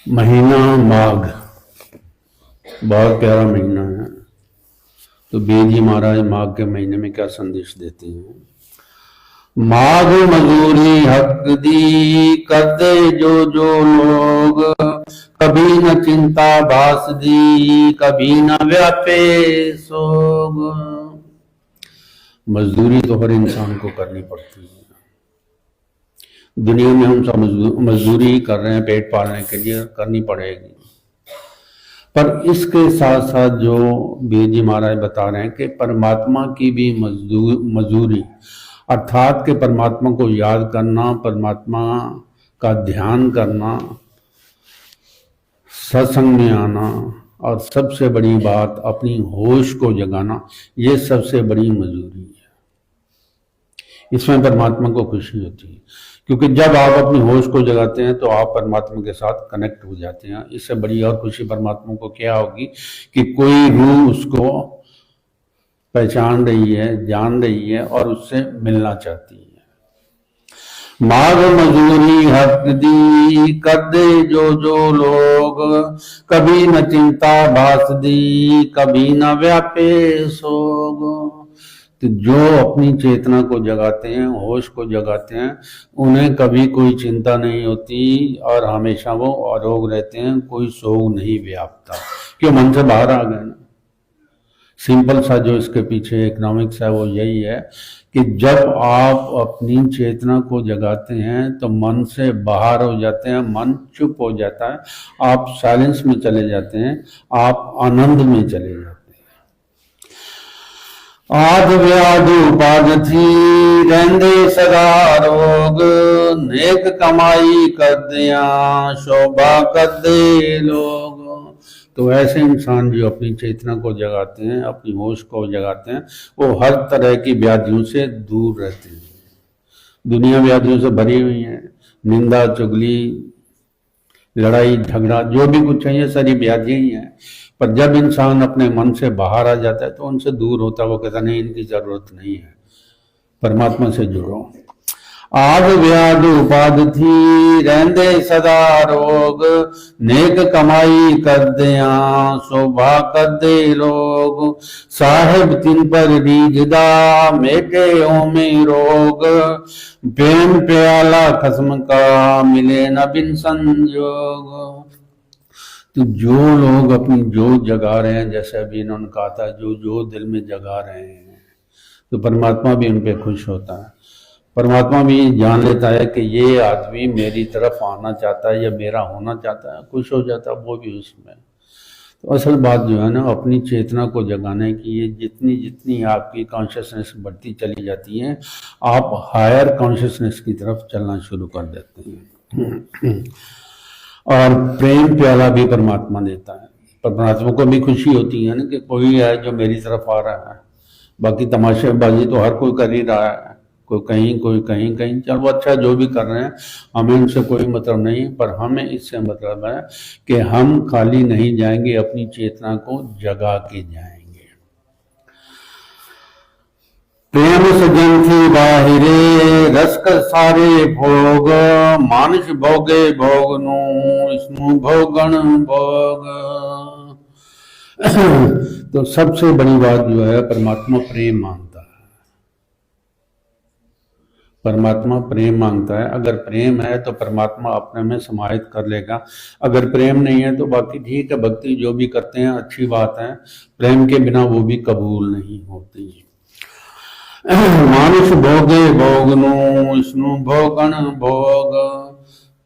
महीना माघ बहुत प्यारा महीना है। तो बेद जी महाराज माघ के महीने में क्या संदेश देते हैं? माघ मजूरी हक दी करते जो जो लोग, कभी न चिंता भास दी कभी न व्यापे सोग। मजदूरी तो हर इंसान को करनी पड़ती है। दुनिया में हम सब मजदूरी कर रहे हैं, पेट पालने के लिए करनी पड़ेगी। पर इसके साथ साथ जो बेद जी महाराज बता रहे हैं कि परमात्मा की भी मजदूरी, अर्थात के परमात्मा को याद करना, परमात्मा का ध्यान करना, सत्संग में आना, और सबसे बड़ी बात अपनी होश को जगाना, ये सबसे बड़ी मजदूरी है। इसमें परमात्मा को खुशी होती है, क्योंकि जब आप अपनी होश को जगाते हैं तो आप परमात्मा के साथ कनेक्ट हो जाते हैं। इससे बड़ी और खुशी परमात्मा को क्या होगी कि कोई रूह उसको पहचान रही है, जान रही है और उससे मिलना चाहती है। माघ मजूरी हक दी कर दे जो जो लोग, कभी न चिंता भास दी कभी न व्यापे सोग। तो जो अपनी चेतना को जगाते हैं, होश को जगाते हैं, उन्हें कभी कोई चिंता नहीं होती और हमेशा वो अरोग रहते हैं, कोई सोग नहीं व्यापता, क्यों? मन से बाहर आ गए ना। सिंपल सा जो इसके पीछे इकोनॉमिक्स है वो यही है कि जब आप अपनी चेतना को जगाते हैं तो मन से बाहर हो जाते हैं, मन चुप हो जाता है, आप साइलेंस में चले जाते हैं, आप आनंद में चले जाते हैं। आद व्याध उपाद थी रहंदे सदा रोग, नेक कमाई कर दिया शोभा कर दे लोग। तो ऐसे इंसान जो अपनी चेतना को जगाते हैं, अपनी होश को जगाते हैं, वो हर तरह की व्याधियों से दूर रहते हैं। दुनिया व्याधियों से भरी हुई है, निंदा चुगली लड़ाई झगड़ा जो भी कुछ है ये सारी व्याधियां ही हैं। पर जब इंसान अपने मन से बाहर आ जाता है तो उनसे दूर होता है, वो कहता नहीं इनकी जरूरत नहीं है, परमात्मा से जुड़ो। आद व्याध उपाद थी रहंदे सदा रोग, नेक कमाई कर दिया शोभा कर दे लोग। साहेब तिन पर रीझदा मेटे ओमे रोग, प्रेम प्याला खस्म का मिले न बिन संजोग। तो जो लोग अपनी जोत जगा रहे हैं, जैसे अभी इन्होंने कहा था, जो दिल में जगा रहे हैं, तो परमात्मा भी उन पर खुश होता है। परमात्मा भी जान लेता है कि ये आदमी मेरी तरफ आना चाहता है या मेरा होना चाहता है, खुश हो जाता है वो भी उसमें। तो असल बात जो है ना, अपनी चेतना को जगाने की, ये जितनी जितनी आपकी कॉन्शियसनेस बढ़ती चली जाती है, आप हायर कॉन्शियसनेस की तरफ चलना शुरू कर देते हैं। और प्रेम प्याला भी परमात्मा देता है। परमात्मा को भी खुशी होती है ना कि कोई है जो मेरी तरफ आ रहा है। बाकी तमाशेबाजी तो हर कोई कर ही रहा है, कोई कहीं कहीं। चलो अच्छा, जो भी कर रहे हैं हमें उनसे कोई मतलब नहीं, पर हमें इससे मतलब है कि हम खाली नहीं जाएंगे, अपनी चेतना को जगा के जाएंगे। प्रेम सजन थी बाहिरे रसकर सारे भोग, मानुष भोगे भोग नु इसनु भोगन भोग। तो सबसे बड़ी बात जो है, परमात्मा प्रेम मांगता है। परमात्मा प्रेम मांगता है। अगर प्रेम है तो परमात्मा अपने में समाहित कर लेगा। अगर प्रेम नहीं है तो बाकी ठीक है, भक्ति जो भी करते हैं अच्छी बात है, प्रेम के बिना वो भी कबूल नहीं होती। मानुष भोगे भोगनु इसनु भोगन भोग।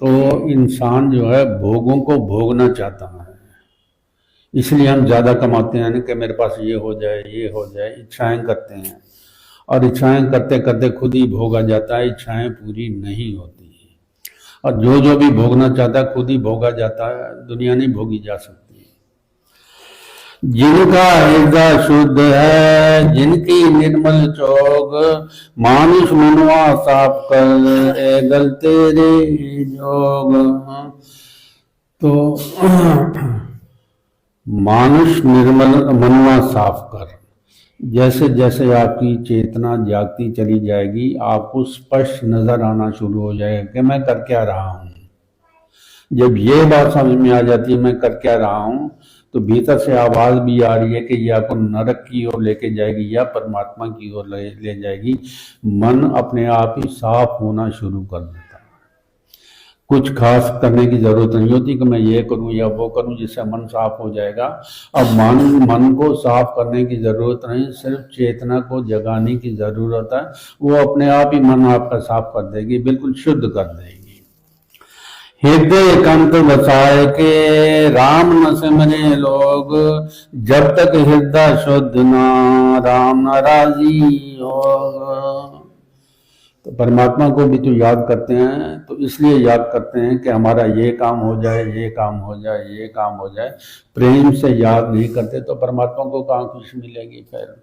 तो इंसान जो है भोगों को भोगना चाहता है, इसलिए हम ज्यादा कमाते हैं कि मेरे पास ये हो जाए, ये हो जाए, इच्छाएं करते हैं, और इच्छाएं करते करते खुद ही भोगा जाता है, इच्छाएं पूरी नहीं होती। और जो भी भोगना चाहता है खुद ही भोगा जाता है, दुनिया नहीं भोगी जा सकती। जिनका हृदय शुद्ध है, जिनकी निर्मल चौक, मानुष मनवा साफ कर ए गल तेरे जोग। तो मानुष निर्मल मनवा साफ कर, जैसे जैसे आपकी चेतना जागती चली जाएगी, आपको स्पष्ट नजर आना शुरू हो जाएगा कि मैं कर क्या रहा हूं। जब ये बात समझ में आ जाती है मैं कर क्या रहा हूँ, तो भीतर से आवाज भी आ रही है कि या को नरक की ओर लेके जाएगी या परमात्मा की ओर ले जाएगी। मन अपने आप ही साफ होना शुरू कर देता है। कुछ खास करने की जरूरत नहीं होती कि मैं ये करूं या वो करूं जिससे मन साफ हो जाएगा। अब मन को साफ करने की जरूरत नहीं, सिर्फ चेतना को जगाने की जरूरत है। वो अपने आप ही मन आपका साफ कर देगी, बिल्कुल शुद्ध कर देगी। हृदय कंठ बसाए के राम न सिमरे लोग, जब तक हृदय शुद्ध ना राम न राजी होगा। तो परमात्मा को भी तो याद करते हैं, तो इसलिए याद करते हैं कि हमारा ये काम हो जाए, ये काम हो जाए, ये काम हो जाए। प्रेम से याद नहीं करते तो परमात्मा को कहाँ खुशी मिलेगी फिर।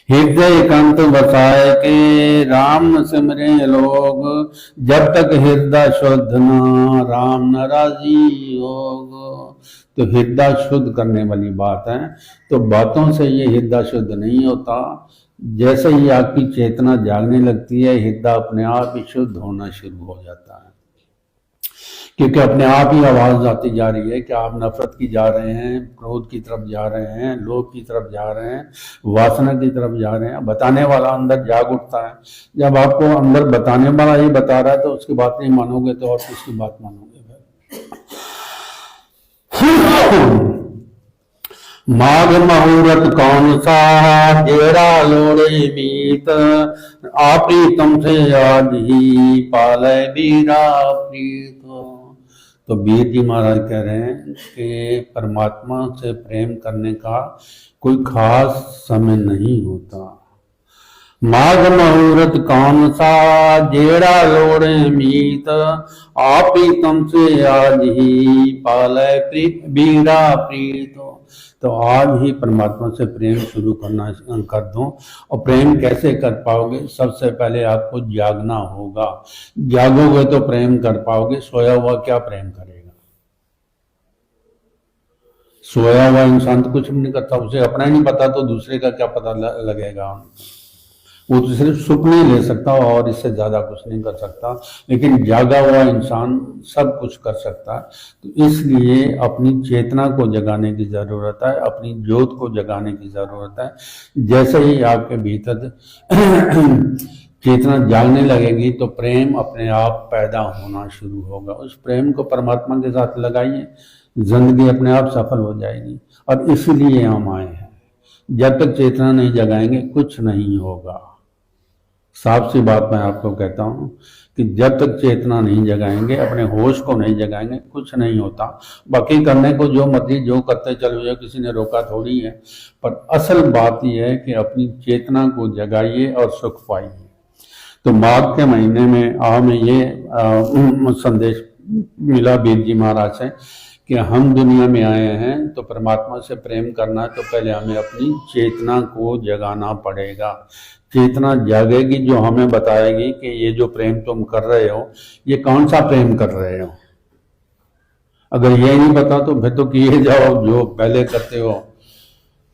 हृदय कंठ बसाए के राम न सिमरे लोग, जब तक हृदय शुद्ध न राम न राजी होग। तो हृदय शुद्ध करने वाली बात है। तो बातों से ये हृदय शुद्ध नहीं होता। जैसे ही आपकी चेतना जागने लगती है, हृदय अपने आप ही शुद्ध होना शुरू हो जाता है, क्योंकि अपने आप ही आवाज आती जा रही है कि आप नफरत की जा रहे हैं, क्रोध की तरफ जा रहे हैं, लोभ की तरफ जा रहे हैं, वासना की तरफ जा रहे हैं। बताने वाला अंदर जाग उठता है। जब आपको अंदर बताने वाला ही बता रहा है तो उसकी बात नहीं मानोगे तो और किसकी बात मानोगे? माघ मुहूर्त कौन सा जेड़ा लोड़े मीत, आपरीतम से आज ही पाले बीरा प्रीत। तो वीर जी महाराज कह रहे हैं कि परमात्मा से प्रेम करने का कोई खास समय नहीं होता। माघ मुहूर्त कौन सा जेड़ा लोड़े मीत, आप ही तम से आज ही पाले बीरा प्रीत। तो आज ही परमात्मा से प्रेम शुरू करना कर दो। और प्रेम कैसे कर पाओगे? सबसे पहले आपको जागना होगा। जागोगे तो प्रेम कर पाओगे। सोया हुआ क्या प्रेम करेगा? सोया हुआ इंसान तो कुछ भी नहीं करता, उसे अपना ही नहीं पता तो दूसरे का क्या पता लगेगा? वो तो सिर्फ सुख नहीं ले सकता और इससे ज्यादा कुछ नहीं कर सकता, लेकिन जागा हुआ इंसान सब कुछ कर सकता है। तो इसलिए अपनी चेतना को जगाने की जरूरत है, अपनी ज्योत को जगाने की जरूरत है। जैसे ही आपके भीतर चेतना जागने लगेगी तो प्रेम अपने आप पैदा होना शुरू होगा। उस प्रेम को परमात्मा के साथ लगाइए, जिंदगी अपने आप सफल हो जाएगी। और इसलिए हम आए हैं। जब तक चेतना नहीं जगाएंगे कुछ नहीं होगा। साफ सी बात मैं आपको कहता हूं कि जब तक चेतना नहीं जगाएंगे, अपने होश को नहीं जगाएंगे, कुछ नहीं होता। बाकी करने को जो मर्जी जो करते चलो जाए, किसी ने रोका थोड़ी है। पर असल बात यह है कि अपनी चेतना को जगाइए और सुख पाइए। तो माघ के महीने में हमें ये संदेश मिला वीर जी महाराज से कि हम दुनिया में आए हैं तो परमात्मा से प्रेम करना है, तो पहले हमें अपनी चेतना को जगाना पड़ेगा। चेतना जागेगी जो हमें बताएगी कि ये जो प्रेम तुम कर रहे हो ये कौन सा प्रेम कर रहे हो। अगर ये नहीं पता तो फिर तो किए जाओ जो पहले करते हो,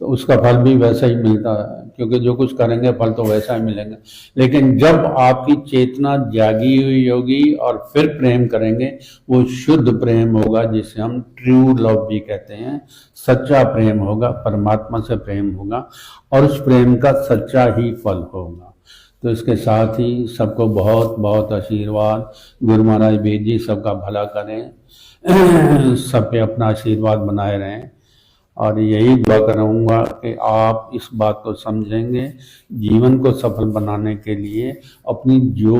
तो उसका फल भी वैसा ही मिलता है, क्योंकि जो कुछ करेंगे फल तो वैसा ही मिलेंगे। लेकिन जब आपकी चेतना जागी हुई होगी और फिर प्रेम करेंगे, वो शुद्ध प्रेम होगा, जिसे हम ट्रू लव भी कहते हैं। सच्चा प्रेम होगा, परमात्मा से प्रेम होगा और उस प्रेम का सच्चा ही फल होगा। तो इसके साथ ही सबको बहुत बहुत आशीर्वाद। गुरु महाराज वीर जी सबका भला करें, सब पे अपना आशीर्वाद बनाए रहें। और यही दुआ करूँगा कि आप इस बात को समझेंगे, जीवन को सफल बनाने के लिए अपनी जो